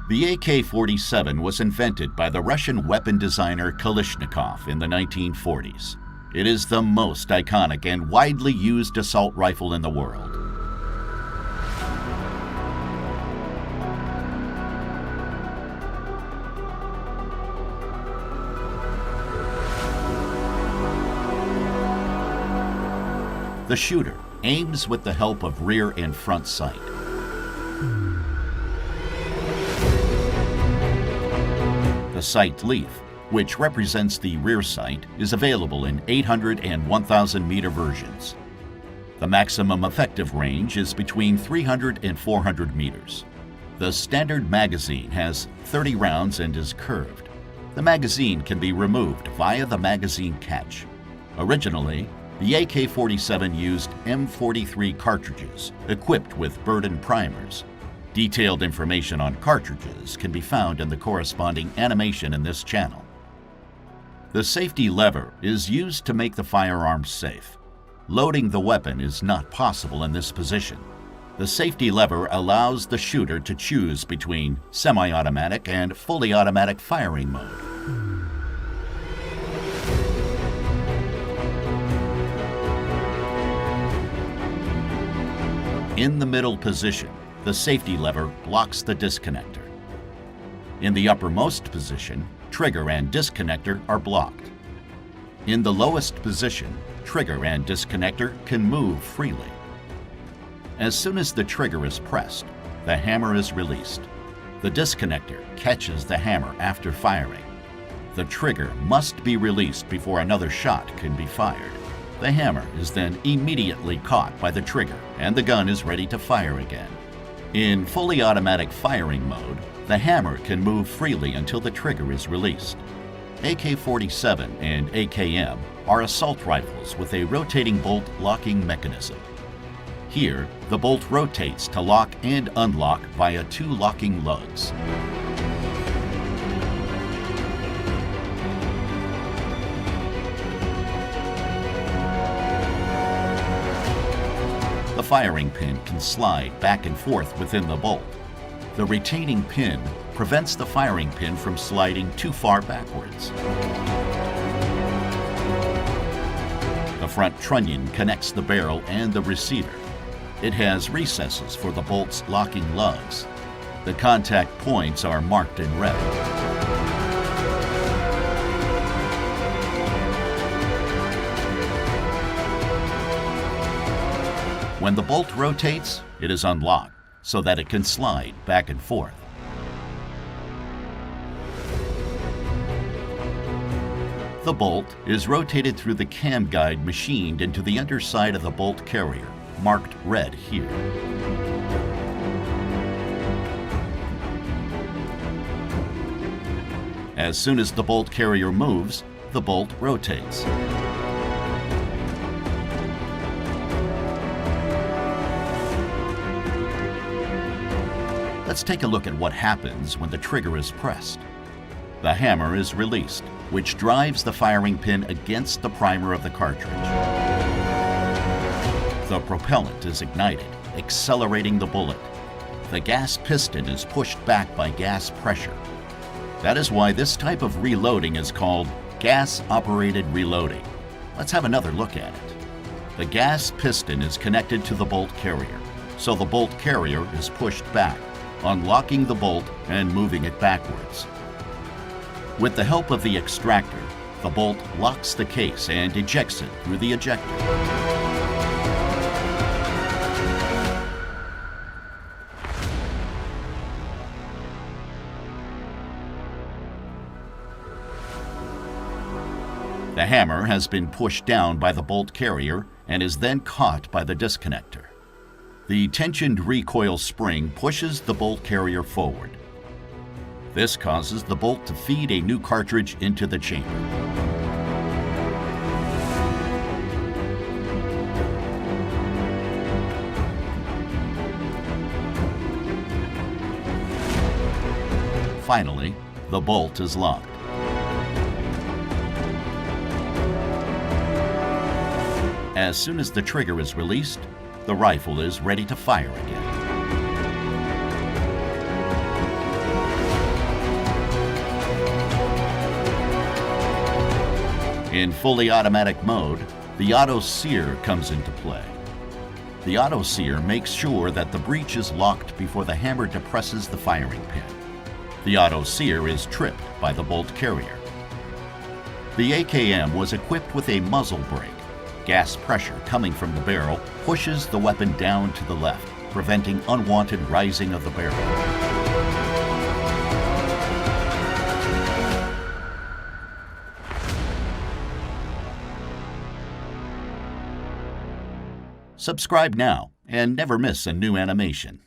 The AK-47 was invented by the Russian weapon designer Kalashnikov in the 1940s. It is the most iconic and widely used assault rifle in the world. The shooter aims with the help of rear and front sight. The sight leaf, which represents the rear sight, is available in 800 and 1,000 meter versions. The maximum effective range is between 300 and 400 meters. The standard magazine has 30 rounds and is curved. The magazine can be removed via the magazine catch. Originally, the AK-47 used M43 cartridges equipped with burden primers. Detailed information on cartridges can be found in the corresponding animation in this channel. The safety lever is used to make the firearm safe. Loading the weapon is not possible in this position. The safety lever allows the shooter to choose between semi-automatic and fully automatic firing mode. In the middle position, the safety lever blocks the disconnector. In the uppermost position, trigger and disconnector are blocked. In the lowest position, trigger and disconnector can move freely. As soon as the trigger is pressed, the hammer is released. The disconnector catches the hammer after firing. The trigger must be released before another shot can be fired. The hammer is then immediately caught by the trigger and the gun is ready to fire again. In fully automatic firing mode, the hammer can move freely until the trigger is released. AK-47 and AKM are assault rifles with a rotating bolt locking mechanism. Here, the bolt rotates to lock and unlock via two locking lugs. The firing pin can slide back and forth within the bolt. The retaining pin prevents the firing pin from sliding too far backwards. The front trunnion connects the barrel and the receiver. It has recesses for the bolt's locking lugs. The contact points are marked in red. When the bolt rotates, it is unlocked so that it can slide back and forth. The bolt is rotated through the cam guide machined into the underside of the bolt carrier, marked red here. As soon as the bolt carrier moves, the bolt rotates. Let's take a look at what happens when the trigger is pressed. The hammer is released, which drives the firing pin against the primer of the cartridge. The propellant is ignited, accelerating the bullet. The gas piston is pushed back by gas pressure. That is why this type of reloading is called gas-operated reloading. Let's have another look at it. The gas piston is connected to the bolt carrier, so the bolt carrier is pushed back, unlocking the bolt and moving it backwards. With the help of the extractor, the bolt locks the case and ejects it through the ejector. The hammer has been pushed down by the bolt carrier and is then caught by the disconnector. The tensioned recoil spring pushes the bolt carrier forward. This causes the bolt to feed a new cartridge into the chamber. Finally, the bolt is locked. As soon as the trigger is released, the rifle is ready to fire again. In fully automatic mode, the auto sear comes into play. The auto sear makes sure that the breech is locked before the hammer depresses the firing pin. The auto sear is tripped by the bolt carrier. The AKM was equipped with a muzzle brake. Gas pressure coming from the barrel pushes the weapon down to the left, preventing unwanted rising of the barrel. Subscribe now and never miss a new animation.